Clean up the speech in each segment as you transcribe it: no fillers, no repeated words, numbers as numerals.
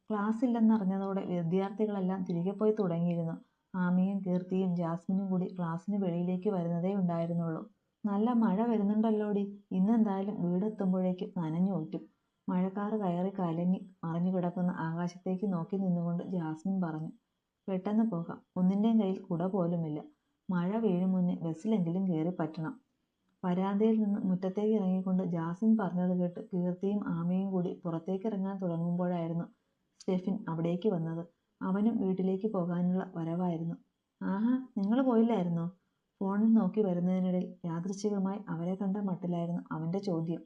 Class ഇല്ലെന്നറിഞ്ഞതോടെ വിദ്യാർത്ഥികളെല്ലാം തിരികെ പോയി തുടങ്ങിയിരുന്നു. ആമിയും കീർത്തിയും ജാസ്മിനും കൂടി ക്ലാസ്സിന് വെളിയിലേക്ക് വരുന്നതേ ഉണ്ടായിരുന്നുള്ളൂ. നല്ല മഴ വരുന്നുണ്ടല്ലോടി, ഇന്നെന്തായാലും വീടെത്തുമ്പോഴേക്കും നനഞ്ഞു ഊറ്റും. മഴക്കാറ് കയറി കലങ്ങി മറിഞ്ഞു കിടക്കുന്ന ആകാശത്തേക്ക് നോക്കി നിന്നുകൊണ്ട് ജാസ്മിൻ പറഞ്ഞു. പെട്ടെന്ന് പോകാം, ഒന്നിൻ്റെയും കയ്യിൽ കുട പോലുമില്ല. മഴ വീഴും മുന്നേ ബസ്സിലെങ്കിലും കയറി പറ്റണം. വരാന്തയിൽ നിന്ന് മുറ്റത്തേക്ക് ഇറങ്ങിക്കൊണ്ട് ജാസ്മിൻ പറഞ്ഞത് കേട്ട് കീർത്തിയും ആമയും കൂടി പുറത്തേക്ക് ഇറങ്ങാൻ തുടങ്ങുമ്പോഴായിരുന്നു സ്റ്റെഫിൻ അവിടേക്ക് വന്നത്. അവനും വീട്ടിലേക്ക് പോകാനുള്ള വരവായിരുന്നു. ആഹാ, നിങ്ങൾ പോയില്ലായിരുന്നോ? ഫോണിൽ നോക്കി വരുന്നതിനിടയിൽ യാദൃച്ഛികമായി അവരെ കണ്ട മട്ടിലായിരുന്നു അവൻ്റെ ചോദ്യം.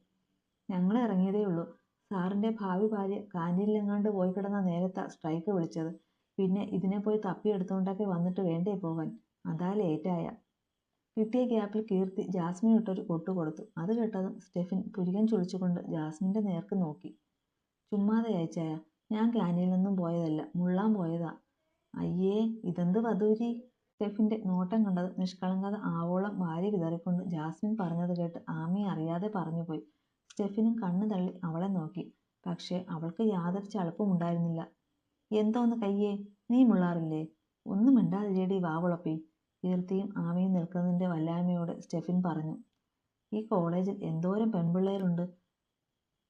ഞങ്ങൾ ഇറങ്ങിയതേ ഉള്ളൂ. സാറിൻ്റെ ഭാവി ഭാര്യ കാന്റീനിലെങ്ങാണ്ട് പോയി കിടന്ന നേരത്താ സ്ട്രൈക്ക് വിളിച്ചത്. പിന്നെ ഇതിനെ പോയി തപ്പിയെടുത്തുകൊണ്ടൊക്കെ വന്നിട്ട് വേണ്ടേ പോകാൻ, അതാ ലേറ്റായ. കിട്ടിയ ഗ്യാപ്പിൽ കീർത്തി ജാസ്മിൻ ഇട്ടൊരു കൊട്ടു കൊടുത്തു. അത് കേട്ടതും സ്റ്റെഫിൻ പുരികം ചുളിച്ചുകൊണ്ട് ജാസ്മിൻ്റെ നേർക്ക് നോക്കി. ചുമ്മാതെ അയച്ചായ, ഞാൻ ക്യാൻറ്റീനിലൊന്നും പോയതല്ല, മുള്ളാൻ പോയതാ. അയ്യേ, ഇതെന്ത് വധൂരി. സ്റ്റെഫിൻ്റെ നോട്ടം കണ്ടത് നിഷ്കളങ്കത ആവോളം വാരി വിതറിക്കൊണ്ട് ജാസ്മിൻ പറഞ്ഞത് കേട്ട് ആമി അറിയാതെ പറഞ്ഞുപോയി. സ്റ്റെഫിനും കണ്ണു തള്ളി അവളെ നോക്കി. പക്ഷേ അവൾക്ക് യാതൊരു ചളുപ്പുമുണ്ടായിരുന്നില്ല. എന്തോന്ന് കയ്യേ, നീ മുള്ളാറില്ലേ? ഒന്നും മിണ്ടാതിരിയടി വാവുളപ്പി. കീർത്തിയും ആമിയും നിൽക്കുന്നതിൻ്റെ വല്ലായ്മയോടെ സ്റ്റെഫിൻ പറഞ്ഞു. ഈ കോളേജിൽ എന്തോരം പെൺപിള്ളേരുണ്ട്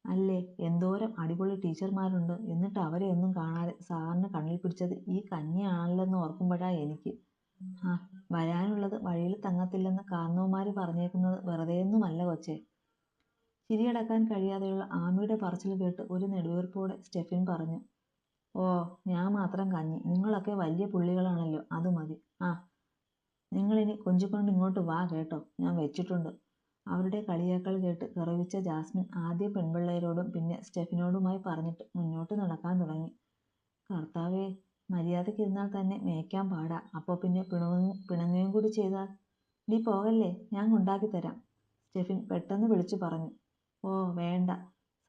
അല്ലേ, എന്തോരം അടിപൊളി ടീച്ചർമാരുണ്ട്. എന്നിട്ട് അവരെ ഒന്നും കാണാതെ സാറിന് കണ്ണിൽ പിടിച്ചത് ഈ കഞ്ഞിയാണല്ലെന്ന് ഓർക്കുമ്പോഴാ എനിക്ക്. ആ, വരാനുള്ളത് വഴിയിൽ തങ്ങത്തില്ലെന്ന് കാരണവന്മാർ പറഞ്ഞേക്കുന്നത് വെറുതെയൊന്നുമല്ല കൊച്ചേ. ചിരിയടക്കാൻ കഴിയാതെയുള്ള ആമിയുടെ പറച്ചിൽ കേട്ട് ഒരു നെടുവീർപ്പോടെ സ്റ്റെഫിൻ പറഞ്ഞു. ഓ, ഞാൻ മാത്രം കഞ്ഞി, നിങ്ങളൊക്കെ വലിയ പുള്ളികളാണല്ലോ, അത് മതി. ആ, നിങ്ങളിനി കൊഞ്ചിക്കൊണ്ട് ഇങ്ങോട്ട് വാ കേട്ടോ, ഞാൻ വെച്ചിട്ടുണ്ട്. അവരുടെ കളിയാക്കൽ കേട്ട് വിറവിച്ച ജാസ്മിൻ ആദ്യം പെൺപിള്ളേരോടും പിന്നെ സ്റ്റെഫിനോടുമായി പറഞ്ഞിട്ട് മുന്നോട്ട് നടക്കാൻ തുടങ്ങി. കർത്താവേ, മര്യാദയ്ക്ക് ഇരുന്നാൽ തന്നെ മേയ്ക്കാൻ പാടാ, അപ്പോൾ പിന്നെ പിണങ്ങുകയും കൂടി ചെയ്താൽ. നീ പോകല്ലേ, ഞാൻ കൊണ്ടാക്കി തരാം, സ്റ്റെഫിൻ പെട്ടെന്ന് വിളിച്ചു പറഞ്ഞു. ഓ വേണ്ട,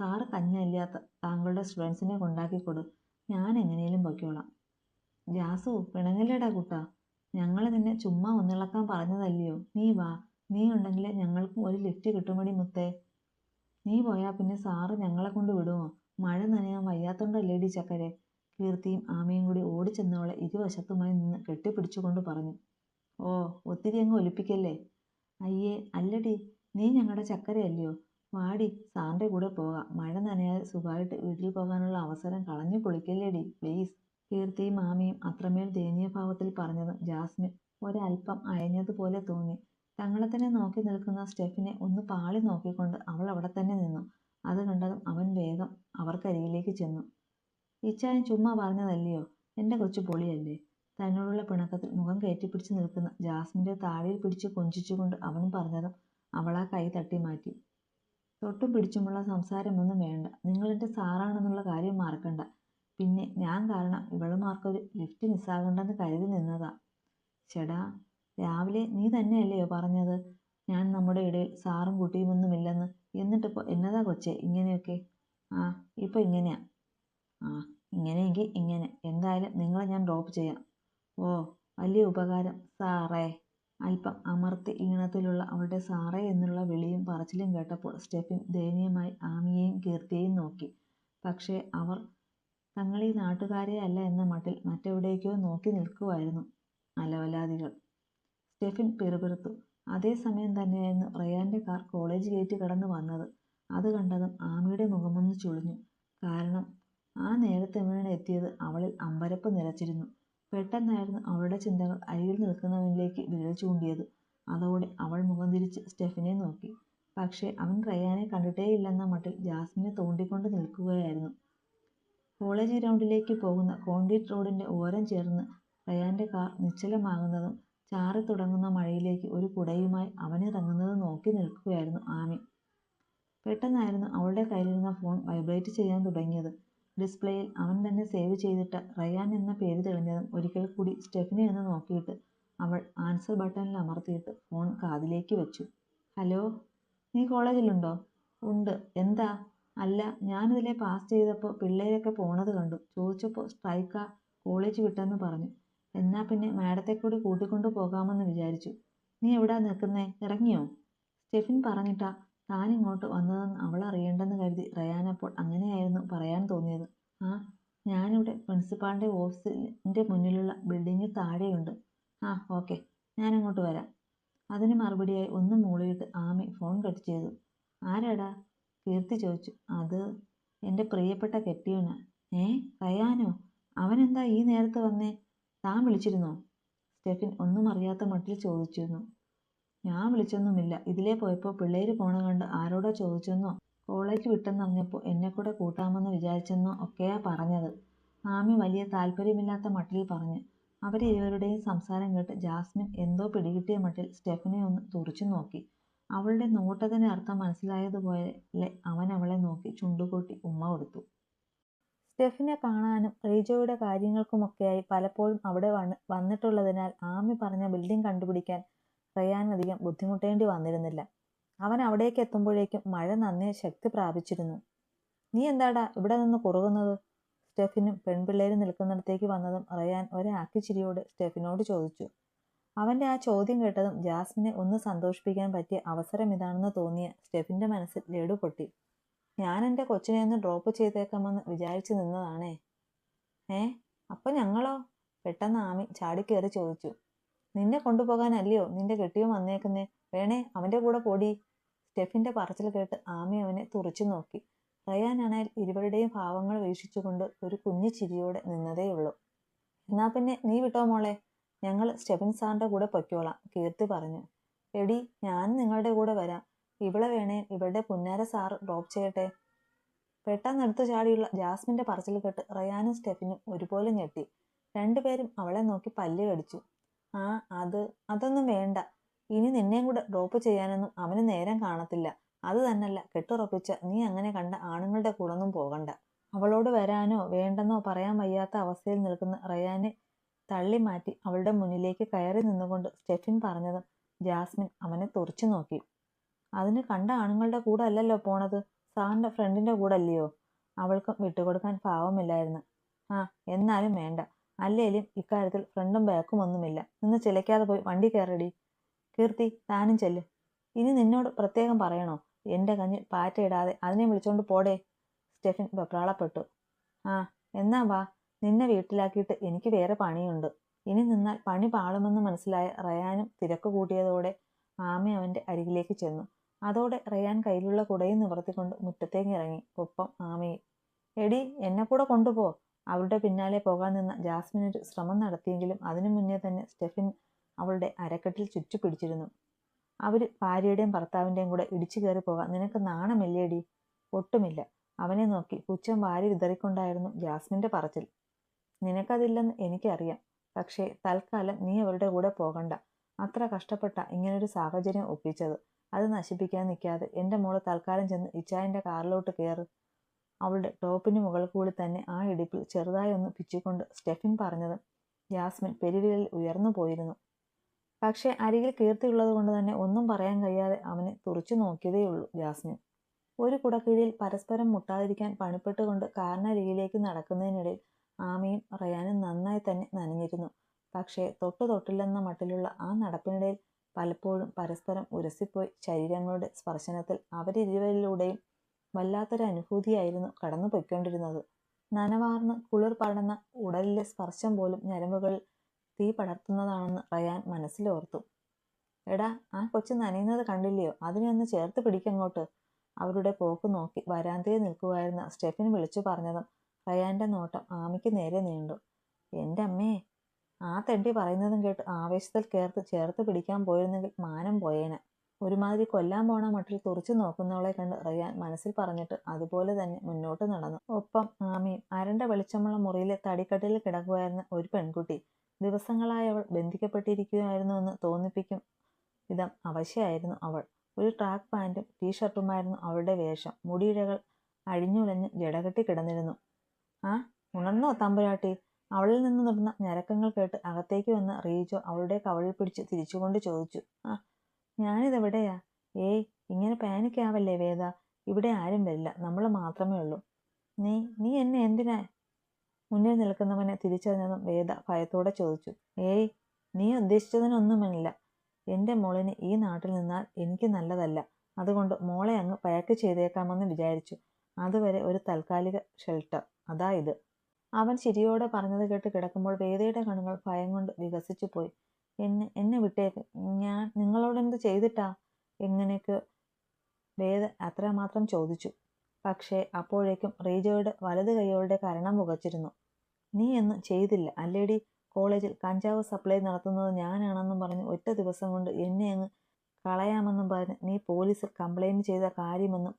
സാറ് കഞ്ഞില്ലാത്ത താങ്കളുടെ സ്റ്റുഡൻസിനെ കൊണ്ടാക്കിക്കൊടു, ഞാൻ എങ്ങനെയും പൊയ്ക്കോളാം. ജാസു, പിണങ്ങല്ലേടാ കുട്ടാ, ഞങ്ങൾ നിന്നെ ചുമ്മാ ഒന്നിളക്കാൻ പറഞ്ഞതല്ലയോ. നീ വാ, നീ ഉണ്ടെങ്കിൽ ഞങ്ങൾക്കും ഒരു ലിഫ്റ്റ് കിട്ടുമടി മുത്തേ. നീ പോയാൽ പിന്നെ സാറ് ഞങ്ങളെ കൊണ്ട് വിടുമോ? മഴ നനയാൻ വയ്യാത്തോണ്ടല്ലേടി ചക്കരെ. കീർത്തിയും ആമയും കൂടി ഓടിച്ചെന്നവളെ ഇരുവശത്തുമായി നിന്ന് കെട്ടിപ്പിടിച്ചുകൊണ്ട് പറഞ്ഞു. ഓ, ഒത്തിരി അങ്ങ് ഒലിപ്പിക്കല്ലേ. അയ്യേ അല്ലടി, നീ ഞങ്ങളുടെ ചക്കരയല്ലയോ. വാടി, സാറിൻ്റെ കൂടെ പോകാം. മഴ നനയാതെ സുഖമായിട്ട് വീട്ടിൽ പോകാനുള്ള അവസരം കളഞ്ഞു പൊളിക്കല്ലേടി പ്ലീസ്. കീർത്തിയും ആമയും അത്രമേൽ ദയനീയഭാവത്തിൽ പറഞ്ഞത് ജാസ്മിൻ ഒരൽപ്പം അയഞ്ഞതുപോലെ തോന്നി. തങ്ങളെ തന്നെ നോക്കി നിൽക്കുന്ന സ്റ്റെഫിനെ ഒന്ന് പാളി നോക്കിക്കൊണ്ട് അവൾ അവിടെ തന്നെ നിന്നു. അത് കണ്ടതും അവൻ വേഗം അവർക്കരികിലേക്ക് ചെന്നു. ഇച്ചായൻ ചുമ്മാ പറഞ്ഞതല്ലയോ, എൻ്റെ കൊച്ചു പൊളിയല്ലേ. തന്നോടുള്ള പിണക്കത്തിൽ മുഖം കയറ്റിപ്പിടിച്ച് നിൽക്കുന്ന ജാസ്മിൻ്റെ താടിയിൽ പിടിച്ച് കൊഞ്ചിച്ചുകൊണ്ട് അവൻ പറഞ്ഞതും അവൾ ആ കൈ തട്ടി മാറ്റി. തൊട്ടും പിടിച്ചുമുള്ള സംസാരമൊന്നും വേണ്ട, നിങ്ങളെൻ്റെ സാറാണെന്നുള്ള കാര്യം മറക്കണ്ട. പിന്നെ ഞാൻ കാരണം ഇവളുമാർക്കൊരു ലിഫ്റ്റ് മിസ്സാകണ്ടെന്ന് കരുതി നിന്നതാ. ചേടാ, രാവിലെ നീ തന്നെയല്ലയോ പറഞ്ഞത് ഞാൻ നമ്മുടെ ഇടയിൽ സാറും കുട്ടിയുമൊന്നുമില്ലെന്ന്. എന്നിട്ടിപ്പോൾ എന്നതാ കൊച്ചേ ഇങ്ങനെയൊക്കെ? ആ, ഇപ്പോൾ ഇങ്ങനെയാ. ആ, ഇങ്ങനെയെങ്കിൽ ഇങ്ങനെ. എന്തായാലും നിങ്ങളെ ഞാൻ ഡ്രോപ്പ് ചെയ്യാം. ഓ, വലിയ ഉപകാരം സാറേ. അല്പം അമർത്തി ഈണത്തിലുള്ള അവളുടെ സാറേ എന്നുള്ള വിളിയും പറച്ചിലും കേട്ടപ്പോൾ സ്റ്റെഫിൻ ദയനീയമായി ആമിയെയും കീർത്തിയെയും നോക്കി. പക്ഷേ അവർ തങ്ങളീ നാട്ടുകാരെ അല്ല എന്ന മട്ടിൽ മറ്റെവിടേക്കോ നോക്കി നിൽക്കുമായിരുന്നു അലവലാദികൾ. സ്റ്റെഫിൻ പിറുപിറുത്തു. അതേസമയം തന്നെയായിരുന്നു റയാൻ്റെ കാർ കോളേജ് ഗേറ്റ് കടന്ന് വന്നത്. അത് കണ്ടതും ആമിയുടെ മുഖമൊന്ന് ചുളിഞ്ഞു. കാരണം ആ നേരത്തെങ്ങനെ എത്തിയത് അവളിൽ അമ്പരപ്പ് നിറച്ചിരുന്നു. പെട്ടെന്നായിരുന്നു അവളുടെ ചിന്തകൾ അരികിൽ നിൽക്കുന്നവനിലേക്ക് വിരൽ ചൂണ്ടിയത്. അതോടെ അവൾ മുഖം തിരിച്ച് സ്റ്റെഫിനെ നോക്കി. പക്ഷേ അവൻ റയാനെ കണ്ടിട്ടേയില്ലെന്ന മട്ടിൽ ജാസ്മിനെ തോണ്ടിക്കൊണ്ട് നിൽക്കുകയായിരുന്നു. കോളേജ് ഗ്രൗണ്ടിലേക്ക് പോകുന്ന കോൺക്രീറ്റ് റോഡിൻ്റെ ഓരം ചേർന്ന് റയാൻ്റെ കാർ നിശ്ചലമാകുന്നതും ചാറി തുടങ്ങുന്ന മഴയിലേക്ക് ഒരു കുടയുമായി അവനിറങ്ങുന്നത് നോക്കി നിൽക്കുകയായിരുന്നു ആമി. പെട്ടെന്നായിരുന്നു അവളുടെ കയ്യിലിരുന്ന ഫോൺ വൈബ്രേറ്റ് ചെയ്യാൻ തുടങ്ങിയത്. ഡിസ്പ്ലേയിൽ അവൻ തന്നെ സേവ് ചെയ്തിട്ട റയാൻ എന്ന പേര് തെളിഞ്ഞതും ഒരിക്കൽ കൂടി സ്റ്റെഫിനെ ഒന്ന് നോക്കിയിട്ട് അവൾ ആൻസർ ബട്ടണിൽ അമർത്തിയിട്ട് ഫോൺ കാതിലേക്ക് വെച്ചു. ഹലോ, നീ കോളേജിലുണ്ടോ? ഉണ്ട്, എന്താ? അല്ല, ഞാനിതിലെ പാസ് ചെയ്തപ്പോൾ പിള്ളേരൊക്കെ പോണത് കണ്ടു. ചോദിച്ചപ്പോൾ സ്ട്രൈക്കാ, കോളേജ് വിട്ടെന്ന് പറഞ്ഞു. എന്നാൽ പിന്നെ മാഡത്തെ കൂടി കൂട്ടിക്കൊണ്ടു പോകാമെന്ന് വിചാരിച്ചു. നീ എവിടാ നിൽക്കുന്നേ, ഇറങ്ങിയോ? സ്റ്റെഫിൻ പറഞ്ഞിട്ടാ താൻ ഇങ്ങോട്ട് വന്നതെന്ന് അവൾ അറിയേണ്ടെന്ന് കരുതി റയാൻ അപ്പോൾ അങ്ങനെയായിരുന്നു പറയാൻ തോന്നിയത്. ആ, ഞാനും പ്രിൻസിപ്പാളിൻ്റെ ഓഫീസിൻ്റെ മുന്നിലുള്ള ബിൽഡിങ്ങിൽ താഴെയുണ്ട്. ആ ഓക്കെ, ഞാനങ്ങോട്ട് വരാം. അതിന് മറുപടിയായി ഒന്ന് മൂളിയിട്ട് ആമി ഫോൺ കട്ട് ചെയ്തു. ആരാടാ? കീർത്തി ചോദിച്ചു. അത് എൻ്റെ പ്രിയപ്പെട്ട കെട്ടിയവനാ. റയാനോ? അവനെന്താ ഈ നേരത്ത് വന്നേ? താൻ വിളിച്ചിരുന്നോ? സ്റ്റെഫിൻ ഒന്നും അറിയാത്ത മട്ടിൽ ചോദിച്ചിരുന്നു. ഞാൻ വിളിച്ചൊന്നുമില്ല. ഇതിലേ പോയപ്പോൾ പിള്ളേര് പോണ കണ്ട് ആരോടോ ചോദിച്ചെന്നോ കോളേജ് വിട്ടെന്നറിഞ്ഞപ്പോൾ എന്നെ കൂടെ കൂട്ടാമെന്ന് വിചാരിച്ചെന്നോ ഒക്കെയാ പറഞ്ഞത്. ആമി വലിയ താല്പര്യമില്ലാത്ത മട്ടിൽ പറഞ്ഞു. അവരിരുവരുടെയും സംസാരം കേട്ട് ജാസ്മിൻ എന്തോ പിടികിട്ടിയ മട്ടിൽ സ്റ്റെഫിനെ ഒന്ന് തുറിച്ചു നോക്കി. അവളുടെ നോട്ടത്തിന് അർത്ഥം മനസ്സിലായതുപോലെ അവൻ അവളെ നോക്കി ചുണ്ടുകൂട്ടി ഉമ്മ കൊടുത്തു. സ്റ്റെഫിനെ കാണാനും റീജോയുടെ കാര്യങ്ങൾക്കുമൊക്കെയായി പലപ്പോഴും അവിടെ വന്നിട്ടുള്ളതിനാൽ ആമി പറഞ്ഞ ബിൽഡിംഗ് കണ്ടുപിടിക്കാൻ റയാൻ അധികം ബുദ്ധിമുട്ടേണ്ടി വന്നിരുന്നില്ല. അവൻ അവിടേക്ക് എത്തുമ്പോഴേക്കും മഴ നന്നേ ശക്തി പ്രാപിച്ചിരുന്നു. നീ എന്താടാ ഇവിടെ നിന്ന് കുറുകുന്നത്? സ്റ്റെഫിനും പെൺപിള്ളേരും നിൽക്കുന്നിടത്തേക്ക് വന്നതും റയാൻ ഒരാക്കിച്ചിരിയോടെ സ്റ്റെഫിനോട് ചോദിച്ചു. അവൻ്റെ ആ ചോദ്യം കേട്ടതും ജാസ്മിനെ ഒന്ന് സന്തോഷിപ്പിക്കാൻ പറ്റിയ അവസരം ഇതാണെന്ന് തോന്നിയ സ്റ്റെഫിൻ്റെ മനസ്സിൽ ലഡു പൊട്ടി. ഞാൻ എൻ്റെ കൊച്ചിനെ ഒന്ന് ഡ്രോപ്പ് ചെയ്തേക്കാമെന്ന് വിചാരിച്ചു നിന്നതാണേ. അപ്പം ഞങ്ങളോ? പെട്ടെന്ന് ആമി ചാടിക്കേറി ചോദിച്ചു. നിന്നെ കൊണ്ടുപോകാനല്ലയോ നിന്റെ കെട്ടിയോ വന്നേക്കുന്നേ? വേണേ അവൻ്റെ കൂടെ പോടി. സ്റ്റെഫിൻ്റെ പറച്ചിൽ കേട്ട് ആമി അവനെ തുറിച്ചു നോക്കി. റയാനാണെങ്കിൽ ഇരുവരുടെയും ഭാവങ്ങൾ വീക്ഷിച്ചുകൊണ്ട് ഒരു കുഞ്ഞു ചിരിയോടെ നിന്നതേയുള്ളൂ. എന്നാ പിന്നെ നീ വിട്ടോ മോളെ, ഞങ്ങൾ സ്റ്റെഫിൻ സാറിൻ്റെ കൂടെ പൊയ്ക്കോളാം, കീർത്തി പറഞ്ഞു. എടി, ഞാൻ നിങ്ങളുടെ കൂടെ വരാം. ഇവളെ വേണേ ഇവളുടെ പുന്നാര സാറ് ഡ്രോപ്പ് ചെയ്യട്ടെ. പെട്ടെന്ന് എടുത്തു ചാടിയുള്ള ജാസ്മിൻ്റെ പറച്ചിൽ കേട്ട് റയാനും സ്റ്റെഫിനും ഒരുപോലെ ഞെട്ടി. രണ്ടുപേരും അവളെ നോക്കി പല്ല് കടിച്ചു. അതൊന്നും വേണ്ട. ഇനി നിന്നെയും കൂടെ ഡ്രോപ്പ് ചെയ്യാനൊന്നും അവന് നേരം കാണത്തില്ല. അത് തന്നല്ല, കെട്ടുറപ്പിച്ച നീ അങ്ങനെ കണ്ട ആണുങ്ങളുടെ കൂടൊന്നും പോകണ്ട. അവളോട് വരാനോ വേണ്ടെന്നോ പറയാൻ വയ്യാത്ത അവസ്ഥയിൽ നിൽക്കുന്ന റയാനെ തള്ളി മാറ്റി അവളുടെ മുന്നിലേക്ക് കയറി നിന്നുകൊണ്ട് സ്റ്റെഫിൻ പറഞ്ഞതും ജാസ്മിൻ അവനെ തുറിച്ചു നോക്കി. അതിന് കണ്ട ആണുങ്ങളുടെ കൂടെ അല്ലല്ലോ പോണത്, സാറിൻ്റെ ഫ്രണ്ടിൻ്റെ കൂടെ അല്ലയോ? അവൾക്കും വിട്ടുകൊടുക്കാൻ ഭാവമില്ലായിരുന്നു. എന്നാലും വേണ്ട. അല്ലേലും ഇക്കാര്യത്തിൽ ഫ്രണ്ടും ബാക്കും ഒന്നുമില്ല. നിന്ന് ചിലയ്ക്കാതെ പോയി വണ്ടി കയറടി. കീർത്തി, താനും ചെല്ല്. ഇനി നിന്നോട് പ്രത്യേകം പറയണോ? എൻ്റെ കഞ്ഞിൽ പാറ്റയിടാതെ അതിനെ വിളിച്ചോണ്ട് പോടേ. സ്റ്റെഫിൻ വെപ്രാളപ്പെട്ടു. എന്നാ വാ, നിന്നെ വീട്ടിലാക്കിയിട്ട് എനിക്ക് വേറെ പണിയുണ്ട്. ഇനി നിന്നാൽ പണി പാളുമെന്ന് മനസ്സിലായ റയാനും തിരക്ക് കൂട്ടിയതോടെ ആമി അവൻ്റെ അരികിലേക്ക് ചെന്നു. അതോടെ റയാൻ കയ്യിലുള്ള കുടയും നിവർത്തിക്കൊണ്ട് മുറ്റത്തേക്ക് ഇറങ്ങി, ഒപ്പം ആമയും. എടി, എന്നെ കൂടെ കൊണ്ടുപോ. അവളുടെ പിന്നാലെ പോകാൻ നിന്ന ജാസ്മിൻ ഒരു ശ്രമം നടത്തിയെങ്കിലും അതിനു മുന്നേ തന്നെ സ്റ്റെഫിൻ അവളുടെ അരക്കെട്ടിൽ ചുറ്റിപ്പിടിച്ചിരുന്നു. അവർ ഭാര്യയുടെയും ഭർത്താവിൻ്റെയും കൂടെ ഇടിച്ചു കയറി പോകാൻ നിനക്ക് നാണമില്ലേടി? ഒട്ടുമില്ല. അവനെ നോക്കി പുച്ഛം വാരി വിതറിക്കൊണ്ടായിരുന്നു ജാസ്മിൻ്റെ പറച്ചിൽ. നിനക്കതില്ലെന്ന് എനിക്കറിയാം. പക്ഷേ തൽക്കാലം നീ അവരുടെ കൂടെ പോകണ്ട. അത്ര കഷ്ടപ്പെട്ട ഇങ്ങനൊരു സാഹചര്യം ഒപ്പിച്ചത്. അത് നശിപ്പിക്കാൻ നിൽക്കാതെ എൻ്റെ മോള് തൽക്കാലം ചെന്ന് ഇച്ചായൻ്റെ കാറിലോട്ട് കയറ്. അവളുടെ ടോപ്പിന് മുകളിൽ കൂടി തന്നെ ആ ഇടിപ്പിൽ ചെറുതായി ഒന്ന് പിച്ചിക്കൊണ്ട് സ്റ്റെഫിൻ പറഞ്ഞതും ജാസ്മിൻ പെരുവിരൽ ഉയർന്നു പോയിരുന്നു. പക്ഷേ അരികിൽ കീർത്തിയുള്ളത് കൊണ്ട് തന്നെ ഒന്നും പറയാൻ കഴിയാതെ അവനെ തുറിച്ചു നോക്കിയതേയുള്ളൂ ജാസ്മിൻ. ഒരു കുടക്കീഴിൽ പരസ്പരം മുട്ടാതിരിക്കാൻ പണിപ്പെട്ടുകൊണ്ട് കാറിനരികിലേക്ക് നടക്കുന്നതിനിടയിൽ ആമയും റയാനും നന്നായി തന്നെ നനഞ്ഞിരുന്നു. പക്ഷേ തൊട്ടില്ലെന്ന മട്ടിലുള്ള ആ നടപ്പിനിടയിൽ പലപ്പോഴും പരസ്പരം ഉരസിപ്പോയി ശരീരങ്ങളുടെ സ്പർശനത്തിൽ അവരിരുവരിലൂടെയും വല്ലാത്തൊരു അനുഭൂതിയായിരുന്നു കടന്നു പൊയ്ക്കൊണ്ടിരുന്നത്. നനവാർന്ന് കുളിർ പടർന്ന ഉടലിലെ സ്പർശം പോലും ഞരമ്പുകളിൽ തീ പടർത്തുന്നതാണെന്ന് റയാൻ മനസ്സിലോർത്തു. എടാ, ആ കൊച്ചു നനയുന്നത് കണ്ടില്ലയോ? അതിനെ ഒന്ന് ചേർത്ത് പിടിക്കങ്ങോട്ട്. അവരുടെ പോക്ക് നോക്കി വരാന്തയിൽ നിൽക്കുമായിരുന്ന സ്റ്റെഫിൻ വിളിച്ചു പറഞ്ഞതും റയാൻ്റെ നോട്ടം ആമിക്ക് നേരെ നീണ്ടു. എൻ്റെ അമ്മേ! ആ തെണ്ടി പറയുന്നതും കേട്ട് ആവേശത്തിൽ ചേർത്ത് പിടിക്കാൻ പോയിരുന്നെങ്കിൽ മാനം പോയേനെ. ഒരുമാതിരി കൊല്ലാൻ പോണ മട്ടിൽ തുറിച്ചു നോക്കുന്നവളെ കണ്ട് റയാൻ മനസ്സിൽ പറഞ്ഞിട്ട് അതുപോലെ തന്നെ മുന്നോട്ട് നടന്നു. ഒപ്പം ആമിയും. അരണ്ട വെളിച്ചമുള്ള മുറിയിലെ തടിക്കട്ടിലിൽ കിടക്കുമായിരുന്ന ഒരു പെൺകുട്ടി. ദിവസങ്ങളായി അവൾ ബന്ധിക്കപ്പെട്ടിരിക്കുകയായിരുന്നുവെന്ന് തോന്നിപ്പിക്കും വിധം അവശയായിരുന്നു അവൾ. ഒരു ട്രാക്ക് പാൻറ്റും ടീഷർട്ടുമായിരുന്നു അവളുടെ വേഷം. മുടിയിഴകൾ അഴിഞ്ഞുലഞ്ഞ് ജടകെട്ടി കിടന്നിരുന്നു. ഉണർന്നോ തമ്പുരാട്ടി? അവളിൽ നിന്ന് നുടുന്ന ഞരക്കങ്ങൾ കേട്ട് അകത്തേക്ക് വന്ന റീജോ അവളുടെ കവളിൽ പിടിച്ച് തിരിച്ചുകൊണ്ട് ചോദിച്ചു. ഞാനിതെവിടെയാ? ഇങ്ങനെ പാനിക്കാവല്ലേ വേദ. ഇവിടെ ആരും വരില്ല, നമ്മൾ മാത്രമേ ഉള്ളൂ. നീ എന്നെ എന്തിനാ? മുന്നിൽ നിൽക്കുന്നവനെ തിരിച്ചറിഞ്ഞതും വേദ ഭയത്തോടെ ചോദിച്ചു. നീ ഉദ്ദേശിച്ചതിനൊന്നുമില്ല. എൻ്റെ മോളിന് ഈ നാട്ടിൽ നിന്നാൽ എനിക്ക് നല്ലതല്ല. അതുകൊണ്ട് മോളെ അങ്ങ് പാക്ക് ചെയ്തേക്കാമെന്ന് വിചാരിച്ചു. അതുവരെ ഒരു താൽക്കാലിക ഷെൽട്ടർ. അതാ ഇത്. അവൻ ചിരിയോടെ പറഞ്ഞത് കേട്ട് കിടക്കുമ്പോൾ വേദയുടെ കണ്ണുകൾ ഭയം കൊണ്ട് വികസിച്ചു പോയി. എന്നെ വിട്ടേക്ക്. ഞാൻ നിങ്ങളോടെന്ത് ചെയ്തിട്ടാ? എങ്ങനെയൊക്കെ വേദ അത്രമാത്രം ചോദിച്ചു. പക്ഷേ അപ്പോഴേക്കും റീജോയുടെ വലത് കൈകളുടെ കരണം പുകച്ചിരുന്നു. നീ ഒന്നും ചെയ്തില്ല അല്ലേടി? കോളേജിൽ കഞ്ചാവ് സപ്ലൈ നടത്തുന്നത് ഞാനാണെന്നും പറഞ്ഞ് ഒറ്റ ദിവസം കൊണ്ട് എന്നെ അങ്ങ് കളയാമെന്നും പറഞ്ഞ് നീ പോലീസിൽ കംപ്ലൈന്റ് ചെയ്ത കാര്യമൊന്നും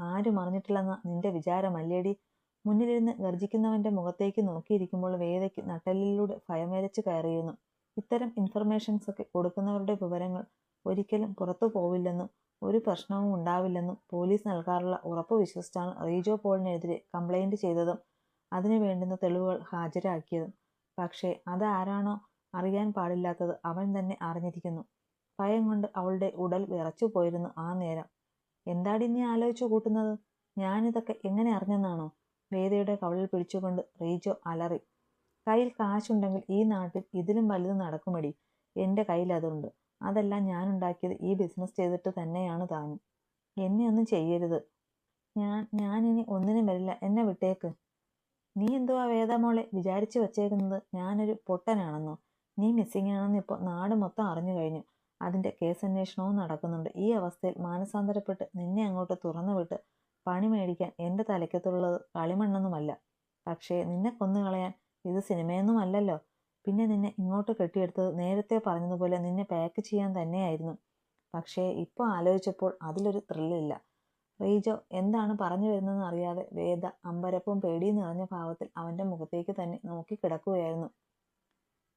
ആരും അറിഞ്ഞിട്ടില്ലെന്ന നിന്റെ വിചാരമല്ലേടി? മുന്നിലിരുന്ന് ഗർജിക്കുന്നവന്റെ മുഖത്തേക്ക് നോക്കിയിരിക്കുമ്പോൾ വേദയ്ക്ക് നട്ടെല്ലിലൂടെ ഭയം വരച്ചു കയറിയിരുന്നു. ഇത്തരം ഇൻഫർമേഷൻസ് ഒക്കെ കൊടുക്കുന്നവരുടെ വിവരങ്ങൾ ഒരിക്കലും പുറത്തു പോവില്ലെന്നും ഒരു പ്രശ്നവും ഉണ്ടാവില്ലെന്നും പോലീസ് നൽകാറുള്ള ഉറപ്പ് വിശ്വസിച്ചാണ് റീജോ പോളിനെതിരെ കംപ്ലൈന്റ് ചെയ്തതും അതിനു വേണ്ടുന്ന തെളിവുകൾ ഹാജരാക്കിയതും. പക്ഷേ അതാരാണോ അറിയാൻ പാടില്ലാത്തത് അവൻ തന്നെ അറിഞ്ഞിരിക്കുന്നു. ഭയം കൊണ്ട് അവളുടെ ഉടൽ വിറച്ചു പോയിരുന്നു ആ നേരം. എന്താടി നീ ആലോചിച്ചു കൂട്ടുന്നത്? ഞാനിതൊക്കെ എങ്ങനെ അറിഞ്ഞെന്നാണോ? വേദയുടെ കവളിൽ പിടിച്ചുകൊണ്ട് റീജോ അലറി. കയ്യിൽ കാശുണ്ടെങ്കിൽ ഈ നാട്ടിൽ ഇതിലും വലുത് നടക്കുമടി. എൻ്റെ കയ്യിൽ അതുണ്ട്. അതെല്ലാം ഞാനുണ്ടാക്കിയത് ഈ ബിസിനസ് ചെയ്തിട്ട് തന്നെയാണ് താനും. എന്നെ ഒന്നും ചെയ്യരുത്. ഞാനിനി ഒന്നിനും വരില്ല. എന്നെ വിട്ടേക്ക്. നീ എന്തുവാ വേദമോളെ വിചാരിച്ചു വച്ചേക്കുന്നത്? ഞാനൊരു പൊട്ടനാണെന്നോ? നീ മിസ്സിംഗ് ആണെന്ന് ഇപ്പോൾ നാട് മൊത്തം അറിഞ്ഞു കഴിഞ്ഞു. അതിൻ്റെ കേസന്വേഷണവും നടക്കുന്നുണ്ട്. ഈ അവസ്ഥയിൽ മാനസാന്തരപ്പെട്ട് നിന്നെ അങ്ങോട്ട് തുറന്നുവിട്ട് പണി മേടിക്കാൻ എൻ്റെ തലയ്ക്കത്തുള്ളത് കളിമണ്ണൊന്നുമല്ല. പക്ഷേ നിന്നെ കൊന്നുകളയാൻ ഇത് സിനിമയൊന്നുമല്ലല്ലോ. പിന്നെ നിന്നെ ഇങ്ങോട്ട് കെട്ടിയെടുത്തത് നേരത്തെ പറഞ്ഞതുപോലെ നിന്നെ പാക്ക് ചെയ്യാൻ തന്നെയായിരുന്നു. പക്ഷേ ഇപ്പോൾ ആലോചിച്ചപ്പോൾ അതിലൊരു ത്രില്ലില്ല. റീജോ എന്താണ് പറഞ്ഞു വരുന്നതെന്ന് അറിയാതെ വേദ അമ്പരപ്പും പേടിയും നിറഞ്ഞ ഭാവത്തിൽ അവൻ്റെ മുഖത്തേക്ക് തന്നെ നോക്കി കിടക്കുകയായിരുന്നു.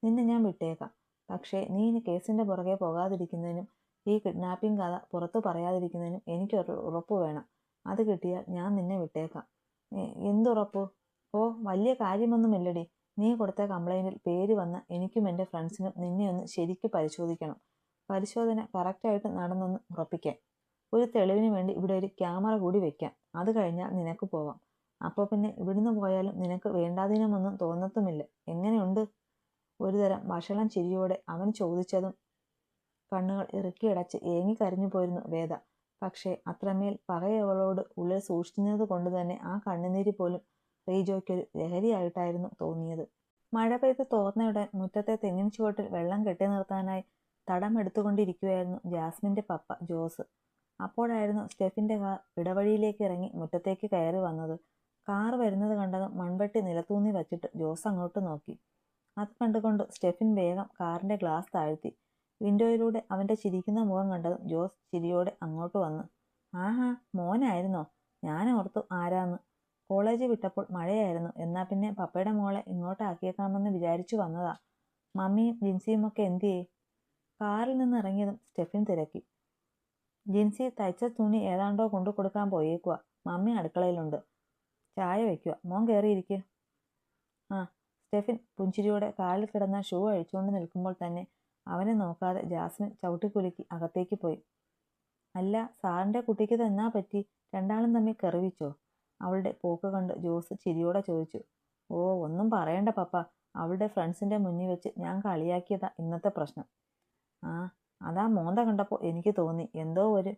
നിന്നെ ഞാൻ വിട്ടേക്കാം. പക്ഷേ നീ ഇനി കേസിൻ്റെ പുറകെ പോകാതിരിക്കുന്നതിനും ഈ കിഡ്നാപ്പിംഗ് കഥ പുറത്തു പറയാതിരിക്കുന്നതിനും എനിക്കൊരു ഉറപ്പ് വേണം. അത് കിട്ടിയാൽ ഞാൻ നിന്നെ വിട്ടേക്കാം. എന്തുറപ്പ്? ഓ, വലിയ കാര്യമൊന്നുമില്ലടി. നീ കൊടുത്ത കംപ്ലൈൻറ്റിൽ പേര് വന്ന എനിക്കും എൻ്റെ ഫ്രണ്ട്സിനും നിന്നെ ഒന്ന് ശരിക്കും പരിശോധിക്കണം. പരിശോധന കറക്റ്റായിട്ട് നടന്നെന്ന് ഉറപ്പിക്കാൻ. ഒരു തെളിവിന് വേണ്ടി ഇവിടെ ഒരു ക്യാമറ കൂടി വെക്കാം. അത് കഴിഞ്ഞാൽ നിനക്ക് പോവാം. അപ്പോൾ പിന്നെ ഇവിടുന്ന് പോയാലും നിനക്ക് വേണ്ടാതീനമൊന്നും തോന്നത്തുമില്ല. എങ്ങനെയുണ്ട്? ഒരുതരം വഷളം ചിരിയോടെ അവൻ ചോദിച്ചതും കണ്ണുകൾ ഇറുക്കിയടച്ച് ഏങ്ങിക്കരഞ്ഞു പോയിരുന്നു വേദ. പക്ഷേ അത്രമേൽ പകയവളോട് ഉള്ളിൽ സൂക്ഷിക്കുന്നത് കൊണ്ട് തന്നെ ആ കണ്ണുനീര് പോലും റീജോയ്ക്കൊരു ലഹരിയായിട്ടായിരുന്നു തോന്നിയത്. മഴ പെയ്ത് തോർന്നയുടൻ മുറ്റത്തെ തെങ്ങിൻ ചുവട്ടിൽ വെള്ളം കെട്ടി നിർത്താനായി തടമെടുത്തുകൊണ്ടിരിക്കുകയായിരുന്നു ജാസ്മിൻ്റെ പപ്പ ജോസ്. അപ്പോഴായിരുന്നു സ്റ്റെഫിൻ്റെ കാർ ഇടവഴിയിലേക്ക് ഇറങ്ങി മുറ്റത്തേക്ക് കയറി വന്നത്. കാർ വരുന്നത് കണ്ടതും മൺവെട്ടി നിലത്തൂന്നി വച്ചിട്ട് ജോസ് അങ്ങോട്ട് നോക്കി. അത് കണ്ടുകൊണ്ട് സ്റ്റെഫിൻ വേഗം കാറിൻ്റെ ഗ്ലാസ് താഴ്ത്തി. വിൻഡോയിലൂടെ അവൻ്റെ ചിരിക്കുന്ന മുഖം കണ്ടതും ജോസ് ചിരിയോടെ അങ്ങോട്ട് വന്നു. ആഹാ, മോനായിരുന്നോ? ഞാനോർത്തു ആരാന്ന്. കോളേജ് വിട്ടപ്പോൾ മഴയായിരുന്നു. എന്നാൽ പിന്നെ പപ്പയുടെ മോളെ ഇങ്ങോട്ടാക്കിയേക്കാമെന്ന് വിചാരിച്ചു വന്നതാ. മമ്മിയും ജിൻസിയും ഒക്കെ എന്തിയേ? കാറിൽ നിന്ന് ഇറങ്ങിയതും സ്റ്റെഫിൻ തിരക്കി. ജിൻസി തയ്ച്ച തുണി ഏതാണ്ടോ കൊണ്ടു കൊടുക്കാൻ പോയേക്കുക. മമ്മി അടുക്കളയിലുണ്ട്. ചായ വയ്ക്കുക. മോൻ കയറിയിരിക്കുക. ആ. സ്റ്റെഫിൻ പുഞ്ചിരിയോടെ കാലിൽ കിടന്ന ഷൂ അഴിച്ചുകൊണ്ട് നിൽക്കുമ്പോൾ തന്നെ അവനെ നോക്കാതെ ജാസ്മിൻ ചവിട്ടിക്കുലുക്കി അകത്തേക്ക് പോയി. അല്ല, സാറിൻ്റെ കുട്ടിക്ക് തന്നാ പറ്റി? രണ്ടാളും തമ്മിൽ കെറിവിച്ചോ? അവളുടെ പോക്ക് കണ്ട് ജോസ് ചിരിയോടെ ചോദിച്ചു. ഓ, ഒന്നും പറയണ്ട പപ്പ. അവളുടെ ഫ്രണ്ട്സിൻ്റെ മുന്നിൽ വെച്ച് ഞാൻ കളിയാക്കിയതാ ഇന്നത്തെ പ്രശ്നം. ആ, അതാ മോന്ത കണ്ടപ്പോൾ എനിക്ക് തോന്നി എന്തോ ഒരു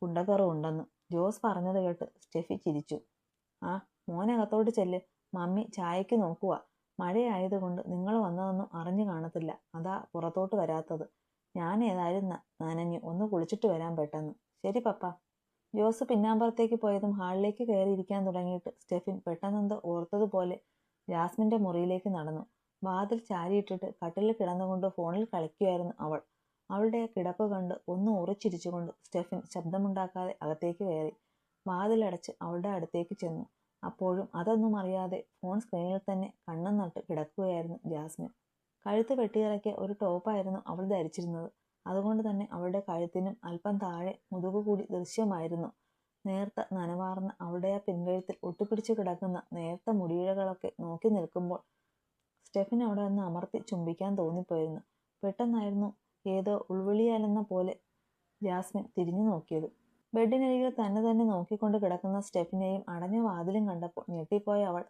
കുണ്ടക്കറുണ്ടെന്ന്. ജോസ് പറഞ്ഞത് കേട്ട് സ്റ്റെഫി ചിരിച്ചു. ആ, മോനകത്തോട്ട് ചെല്ല്. മമ്മി ചായക്ക് നോക്കുക. മഴയായതുകൊണ്ട് നിങ്ങൾ വന്നതൊന്നും അറിഞ്ഞു കാണത്തില്ല. അതാ പുറത്തോട്ട് വരാത്തത്. ഞാൻ ഏതായാലും നനഞ്ഞു. ഒന്ന് കുളിച്ചിട്ട് വരാൻ പെട്ടെന്ന്. ശരി പപ്പ. ജോസ് പിന്നാമ്പറത്തേക്ക് പോയതും ഹാളിലേക്ക് കയറിയിരിക്കാൻ തുടങ്ങിയിട്ട് സ്റ്റെഫിൻ പെട്ടെന്നെന്തോ ഓർത്തതുപോലെ ജാസ്മിൻ്റെ മുറിയിലേക്ക് നടന്നു. വാതിൽ ചാരിയിട്ടിട്ട് കട്ടിലിൽ കിടന്നുകൊണ്ട് ഫോണിൽ കളിക്കുകയായിരുന്നു അവൾ. അവളുടെ കിടപ്പ് കണ്ട് ഒന്ന് ഉറച്ചിരിച്ചുകൊണ്ട് സ്റ്റെഫിൻ ശബ്ദമുണ്ടാക്കാതെ അകത്തേക്ക് കയറി. വാതിലടച്ച് അവളുടെ അടുത്തേക്ക് ചെന്നു. അപ്പോഴും അതൊന്നും അറിയാതെ ഫോൺ സ്ക്രീനിൽ തന്നെ കണ്ണും നട്ട് കിടക്കുകയായിരുന്നു ജാസ്മിൻ. കഴുത്ത് വെട്ടിയിറക്കിയ ഒരു ടോപ്പായിരുന്നു അവൾ ധരിച്ചിരുന്നത്. അതുകൊണ്ട് തന്നെ അവളുടെ കഴുത്തിനും അല്പം താഴെ മുതുകുകൂടി ദൃശ്യമായിരുന്നു. നേർത്ത നനവാർന്ന അവളുടെ ആ പിൻകഴുത്തിൽ ഒട്ടിപ്പിടിച്ചു കിടക്കുന്ന നേർത്ത മുടിയിഴകളൊക്കെ നോക്കി നിൽക്കുമ്പോൾ സ്റ്റെഫിൻ അവിടെ നിന്ന് അമർത്തി ചുംബിക്കാൻ തോന്നിപ്പോയിരുന്നു. പെട്ടെന്നായിരുന്നു ഏതോ ഉൾവിളിയാലെന്ന പോലെ ജാസ്മിൻ തിരിഞ്ഞു നോക്കിയത്. ബെഡിനരികിൽ തന്നെ നോക്കിക്കൊണ്ട് കിടക്കുന്ന സ്റ്റെഫിനെയും അടഞ്ഞ വാതിലും കണ്ടപ്പോൾ ഞെട്ടിപ്പോയ അവൾ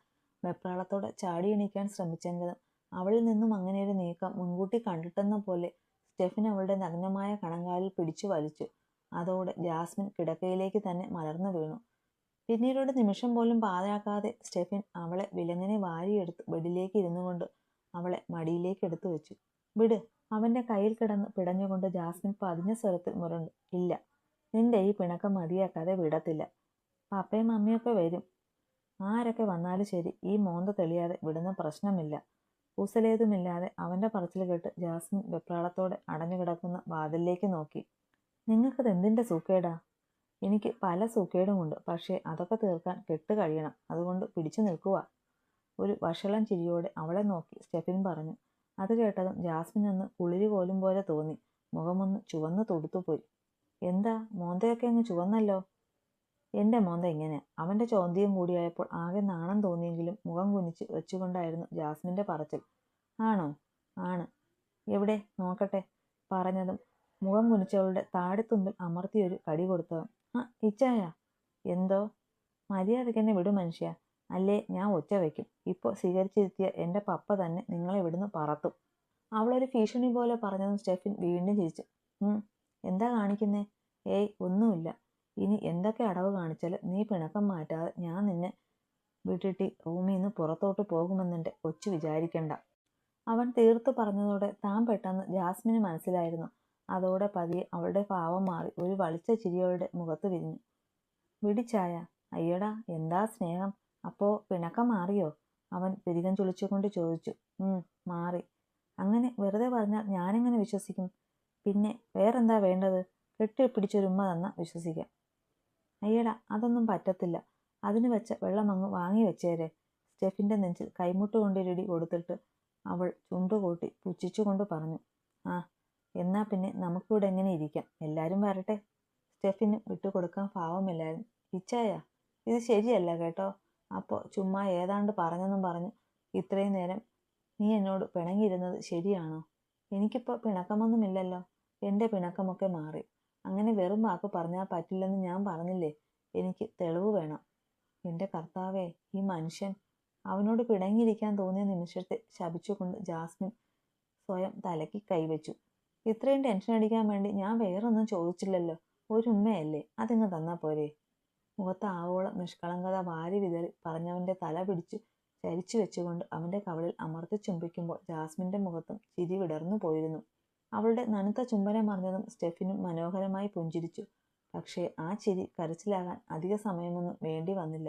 വെപ്രാളത്തോടെ ചാടി എണീക്കാൻ ശ്രമിച്ചെങ്കിലും അവളിൽ നിന്നും അങ്ങനെയൊരു നീക്കം മുൻകൂട്ടി കണ്ടിട്ടെന്ന പോലെ സ്റ്റെഫിൻ അവളുടെ നഗ്നമായ കണങ്കാലിൽ പിടിച്ചു വലിച്ചു. അതോടെ ജാസ്മിൻ കിടക്കയിലേക്ക് തന്നെ മലർന്നു വീണു. പിന്നീടൊരു നിമിഷം പോലും പാഴാക്കാതെ സ്റ്റെഫിൻ അവളെ വിലങ്ങനെ വാരിയെടുത്ത് ബെഡിലേക്ക് ഇരുന്നു കൊണ്ട് അവളെ മടിയിലേക്ക് എടുത്തു വെച്ചു. വിട്. അവന്റെ കയ്യിൽ കിടന്ന് പിടഞ്ഞുകൊണ്ട് ജാസ്മിൻ പതിഞ്ഞ സ്വരത്തിൽ മുരണ്ടു. ഇല്ല, നിന്റെ ഈ പിണക്കം മതിയാക്കാതെ വിടത്തില്ല. പപ്പയും മമ്മിയൊക്കെ വരും. ആരൊക്കെ വന്നാലും ശരി, ഈ മോന്ത തെളിയാതെ വിടുന്ന പ്രശ്നമില്ല. കൂസലേതുമില്ലാതെ അവന്റെ പറച്ചിൽ കേട്ട് ജാസ്മിൻ വെപ്രാളത്തോടെ അടഞ്ഞുകിടക്കുന്ന വാതിലിലേക്ക് നോക്കി. നിങ്ങൾക്കത് എന്തിന്റെ സൂക്കേടാ? എനിക്ക് പല സൂക്കേടുമുണ്ട്. പക്ഷേ അതൊക്കെ തീർക്കാൻ കെട്ട് കഴിയണം. അതുകൊണ്ട് പിടിച്ചു നിൽക്കുക. ഒരു വഷളൻ ചിരിയോടെ അവളെ നോക്കി സ്റ്റെഫിൻ പറഞ്ഞു. അത് കേട്ടതും ജാസ്മിനൊന്ന് കുളിരി പോലും പോലെ തോന്നി. മുഖമൊന്ന് ചുവന്ന് തുടുത്തുപോയി. എന്താ, മോന്തയൊക്കെ അങ്ങ് ചുവന്നല്ലോ? എന്റെ മോന്ത ഇങ്ങനെ. അവന്റെ ചോദ്യം കൂടിയായപ്പോൾ ആകെ നാണം തോന്നിയെങ്കിലും മുഖം കുനിച്ച് വെച്ചുകൊണ്ടായിരുന്നു ജാസ്മിന്റെ പറച്ചിൽ. ആണോ? ആണ്. എവിടെ നോക്കട്ടെ? പറഞ്ഞതും മുഖം കുനിച്ചവളുടെ താടിത്തുമ്പിൽ അമർത്തിയൊരു കടി കൊടുത്തവൻ. ആ ഇച്ചായ. എന്തോ? മര്യാദയ്ക്കെന്നെ വിടു മനുഷ്യ, അല്ലേ ഞാൻ ഒച്ച വയ്ക്കും. ഇപ്പോൾ സ്വീകരിച്ചിരുത്തിയ എന്റെ പപ്പ തന്നെ നിങ്ങളെ ഇവിടുന്ന് പറത്തും. അവളൊരു ഭീഷണി പോലെ പറഞ്ഞതും സ്റ്റെഫിൻ വീണ്ടും ചിരിച്ചു. എന്താ കാണിക്കുന്നേ? ഏയ് ഒന്നുമില്ല. ഇനി എന്തൊക്കെ അടവ് കാണിച്ചാലും നീ പിണക്കം മാറ്റാതെ ഞാൻ നിന്നെ വിട്ടിട്ട് റൂമിൽ നിന്ന് പുറത്തോട്ട് പോകുമെന്നെന്റെ കൊച്ചു വിചാരിക്കണ്ട. അവൻ തീർത്തു പറഞ്ഞതോടെ താൻ പെട്ടെന്ന് ജാസ്മിന് മനസ്സിലായിരുന്നു. അതോടെ പതിയെ അവളുടെ ഭാവം മാറി ഒരു വളിച്ച ചിരി അവളുടെ മുഖത്ത് വിരിഞ്ഞു. വിടിച്ചായ. അയ്യടാ, എന്താ സ്നേഹം. അപ്പോ പിണക്കം മാറിയോ? അവൻ പിരികം ചുളിച്ചുകൊണ്ട് ചോദിച്ചു. മാറി. അങ്ങനെ വെറുതെ പറഞ്ഞാൽ ഞാനെങ്ങനെ വിശ്വസിക്കും? പിന്നെ വേറെന്താ വേണ്ടത്? കെട്ടിപ്പിടിച്ചൊരുമ്മ തന്ന വിശ്വസിക്കാം. അയ്യടാ, അതൊന്നും പറ്റത്തില്ല. അതിന് വെച്ച വെള്ളം അങ്ങ് വാങ്ങി വെച്ചേരെ. സ്റ്റെഫിന്റെ നെഞ്ചിൽ കൈമുട്ടുകൊണ്ടൊരിടി കൊടുത്തിട്ട് അവൾ ചുണ്ടുകൂട്ടി പുച്ഛിച്ചുകൊണ്ട് പറഞ്ഞു. ആ, എന്നാ പിന്നെ നമുക്കിവിടെ എങ്ങനെ ഇരിക്കാം. എല്ലാരും വരട്ടെ. സ്റ്റെഫിന് വിട്ടുകൊടുക്കാൻ ഭാവമില്ലായിരുന്നു. ഇച്ചായ, ഇത് ശരിയല്ല കേട്ടോ. അപ്പോൾ ചുമ്മാ ഏതാണ്ട് പറഞ്ഞെന്നും പറഞ്ഞു ഇത്രയും നേരം നീ എന്നോട് പിണങ്ങിയിരുന്നത് ശരിയാണോ? എനിക്കിപ്പോൾ പിണക്കമൊന്നുമില്ലല്ലോ. എൻ്റെ പിണക്കമൊക്കെ മാറി. അങ്ങനെ വെറും വാക്ക് പറഞ്ഞാൽ പറ്റില്ലെന്ന് ഞാൻ പറഞ്ഞില്ലേ? എനിക്ക് തെളിവ് വേണം. എൻ്റെ കർത്താവേ, ഈ മനുഷ്യൻ. അവനോട് പിണങ്ങിയിരിക്കാൻ തോന്നിയ നിമിഷത്തെ ശപിച്ചുകൊണ്ട് ജാസ്മിൻ സ്വയം തലയ്ക്ക് കൈവച്ചു. ഇത്രയും ടെൻഷൻ അടിക്കാൻ വേണ്ടി ഞാൻ വേറൊന്നും ചോദിച്ചില്ലല്ലോ. ഒരു ഉമ്മയല്ലേ, അതിങ്ങ് തന്നാ പോരെ? മുഖത്ത് ആവോളം നിഷ്കളങ്കത വാരി വിതറി പറഞ്ഞവന്റെ തല പിടിച്ചു ചരിച്ചു വെച്ചുകൊണ്ട് അവന്റെ കവിളിൽ അമർത്തി ചുംബിക്കുമ്പോൾ ജാസ്മിന്റെ മുഖത്തും ചിരി വിടർന്നു പോയിരുന്നു. അവളുടെ നനുത്ത ചുംബനം അറിഞ്ഞതും സ്റ്റെഫിനും മനോഹരമായി പുഞ്ചിരിച്ചു. പക്ഷേ ആ ചിരി കരച്ചിലാകാൻ അധിക സമയമൊന്നും വേണ്ടി വന്നില്ല.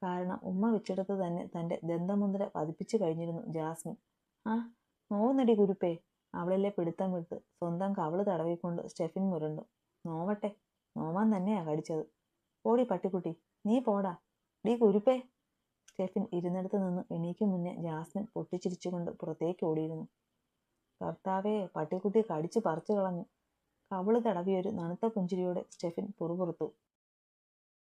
കാരണം ഉമ്മ വെച്ചെടുത്ത് തന്നെ തന്റെ ദന്തമുദ്ര പതിപ്പിച്ചു കഴിഞ്ഞിരുന്നു ജാസ്മിൻ. ആ, നോവുന്നടി കുരുപ്പേ. അവളിലെ പിടുത്തം വിട്ട് സ്വന്തം കവിള് തടവിക്കൊണ്ട് സ്റ്റെഫിൻ മുരണ്ടു. നോവട്ടെ, നോവാൻ തന്നെയാ കടിച്ചത്. ഓടി പട്ടിക്കുട്ടി, നീ പോടാ. ഡീ കുരുപ്പേ. സ്റ്റെഫിൻ ഇരുന്നിടത്ത് നിന്ന് എണീക്കും മുന്നേ ജാസ്മിൻ പൊട്ടിച്ചിരിച്ചുകൊണ്ട് പുറത്തേക്ക് ഓടിയിരുന്നു. കർത്താവേ, പട്ടിക്കുട്ടി കടിച്ചു പറിച്ചു കളഞ്ഞു. കവിള് തടവിയൊരു നനുത്ത പുഞ്ചിരിയോടെ സ്റ്റെഫിൻ പുറപുറത്തു.